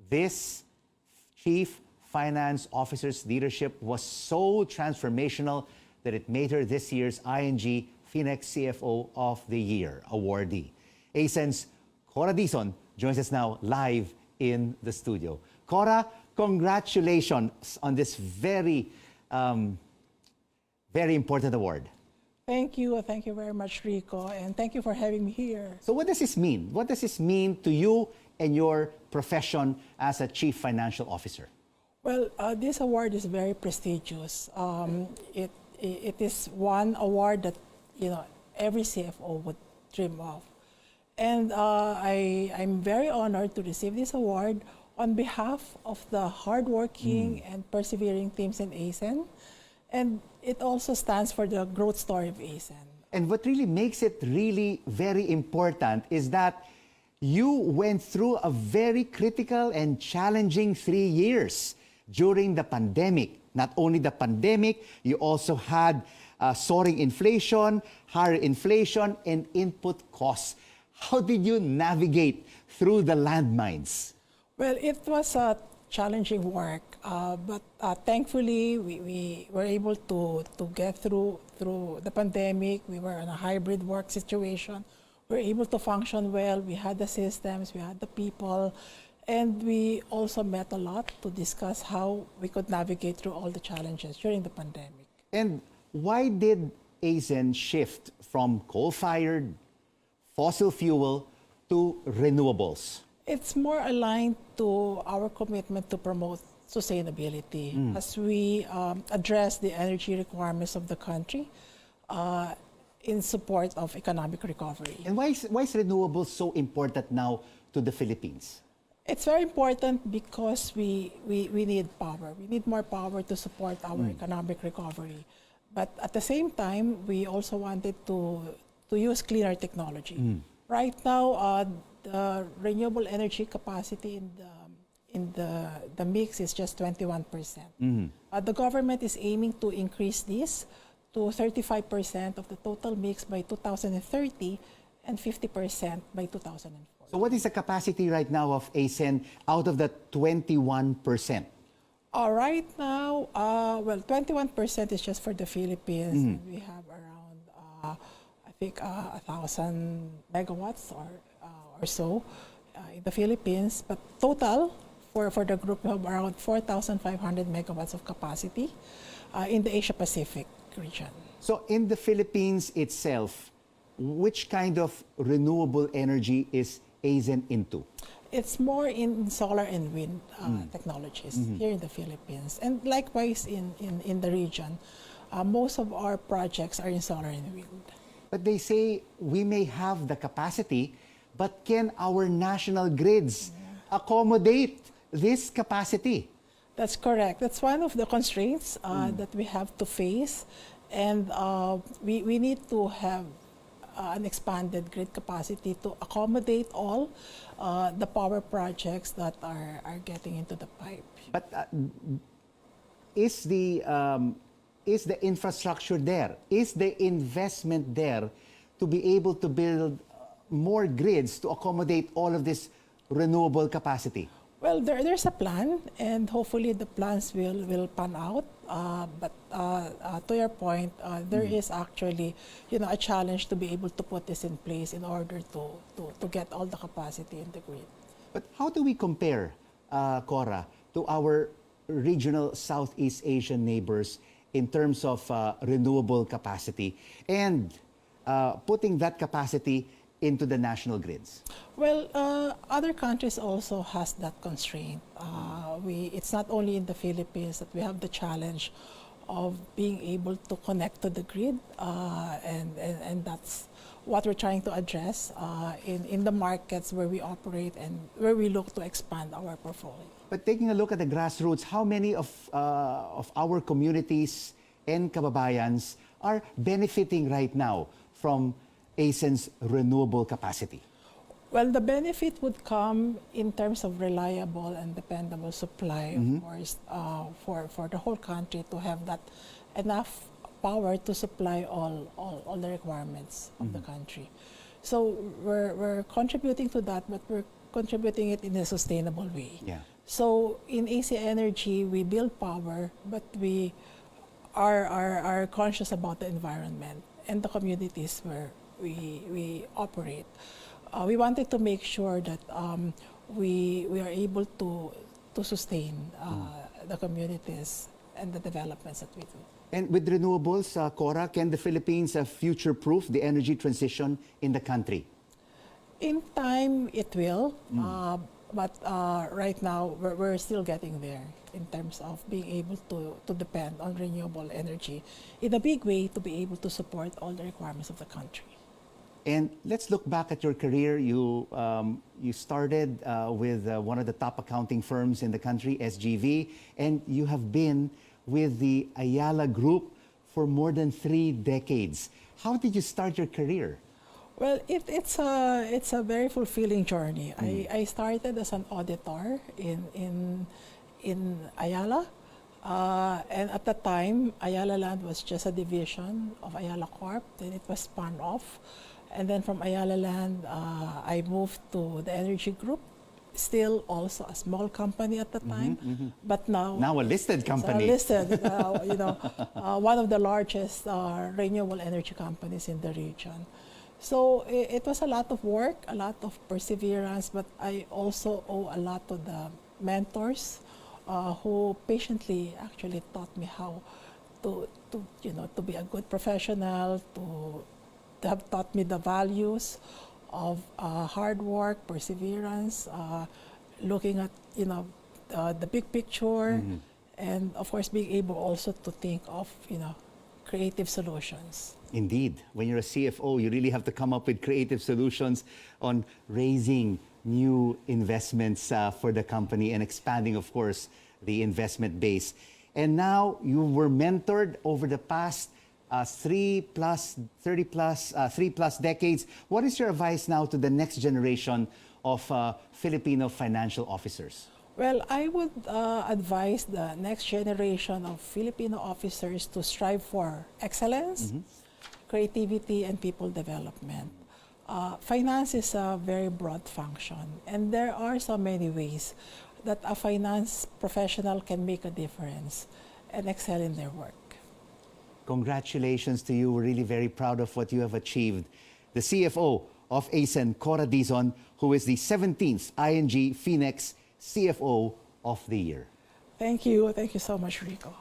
This Chief Finance Officer's leadership was so transformational that it made her this year's ING-FINEX CFO of the Year awardee. ACEN's Cora Dizon joins us now live in the studio. Cora, congratulations on this very important award. Thank you. Thank you very much, Rico, and thank you for having me here. So what does this mean? What does this mean to you and your profession as a Chief Financial Officer? Well, this award is very prestigious. It is one award that every CFO would dream of, and I'm very honored to receive this award on behalf of the hardworking and persevering teams in ACEN, and it also stands for the growth story of ACEN. And what really makes it really very important is that you went through a very critical and challenging 3 years during the pandemic. Not only the pandemic, you also had soaring inflation, higher inflation, and input costs. How did you navigate through the landmines? Well, it was a challenging work, but thankfully we were able to get through the pandemic. We were in a hybrid work situation. We were able to function well. We had the systems, we had the people, and we also met a lot to discuss how we could navigate through all the challenges during the pandemic. And why did ACEN shift from coal-fired, fossil fuel to renewables? It's more aligned to our commitment to promote sustainability as we address the energy requirements of the country in support of economic recovery. And why is renewables so important now to the Philippines? It's very important because we need power. We need more power to support our economic recovery. But at the same time, we also wanted to use cleaner technology. Right now, the renewable energy capacity in the mix is just 21%. The government is aiming to increase this to 35% of the total mix by 2030 and 50% by 2040. So what is the capacity right now of ACEN out of the 21%? Right now, well, 21% is just for the Philippines. And we have around, I think, 1,000 megawatts or so in the Philippines. But total, for the group, we have around 4,500 megawatts of capacity in the Asia-Pacific region. So in the Philippines itself, which kind of renewable energy is ACEN into? It's more in solar and wind technologies here in the Philippines. And likewise in the region, most of our projects are in solar and wind. But they say we may have the capacity, but can our national grids accommodate this capacity? That's correct. That's one of the constraints that we have to face. And we need to have an expanded grid capacity to accommodate all the power projects that are getting into the pipe. But is the infrastructure there? Is the investment there to be able to build more grids to accommodate all of this renewable capacity? Well, there's a plan, and hopefully the plans will pan out. But to your point, there is actually, a challenge to be able to put this in place in order to get all the capacity in the grid. But how do we compare, Cora, to our regional Southeast Asian neighbors in terms of renewable capacity and putting that capacity into the national grids? Well, other countries also has that constraint. It's not only in the Philippines that we have the challenge of being able to connect to the grid, and that's what we're trying to address in the markets where we operate and where we look to expand our portfolio. But taking a look at the grassroots, how many of our communities and kababayans are benefiting right now from ACEN's renewable capacity? Well, the benefit would come in terms of reliable and dependable supply, of course, for the whole country to have that enough power to supply all the requirements of the country. So we're contributing to that, but we're contributing it in a sustainable way. Yeah. So in AC Energy, we build power, but we are conscious about the environment and the communities where we operate. We wanted to make sure that we are able to sustain the communities and the developments that we do. And with renewables, Cora, can the Philippines future-proof the energy transition in the country? In time, it will, but right now we're still getting there in terms of being able to depend on renewable energy in a big way to be able to support all the requirements of the country. And let's look back at your career. You started with one of the top accounting firms in the country, SGV, and you have been with the Ayala Group for more than 3 decades. How did you start your career? Well, it's a very fulfilling journey. I started as an auditor in Ayala, and at the time, Ayala Land was just a division of Ayala Corp. Then it was spun off, and then from Ayala Land, I moved to the Energy Group. Still also a small company at the time, but now a listed company. Listed, one of the largest renewable energy companies in the region. So it was a lot of work, a lot of perseverance, but I also owe a lot to the mentors who patiently actually taught me how to be a good professional, to have taught me the values of hard work, perseverance, looking at the big picture, and of course being able also to think of creative solutions. Indeed, when you're a CFO, you really have to come up with creative solutions on raising new investments for the company and expanding, of course, the investment base. And now you were mentored over the past 3+ decades. What is your advice now to the next generation of Filipino financial officers? Well, I would advise the next generation of Filipino officers to strive for excellence, creativity, and people development. Finance is a very broad function, and there are so many ways that a finance professional can make a difference and excel in their work. Congratulations to you. We're really very proud of what you have achieved. The CFO of ACEN, Cora Dizon, who is the 17th ING-FINEX CFO of the Year. Thank you. Thank you so much, Rico.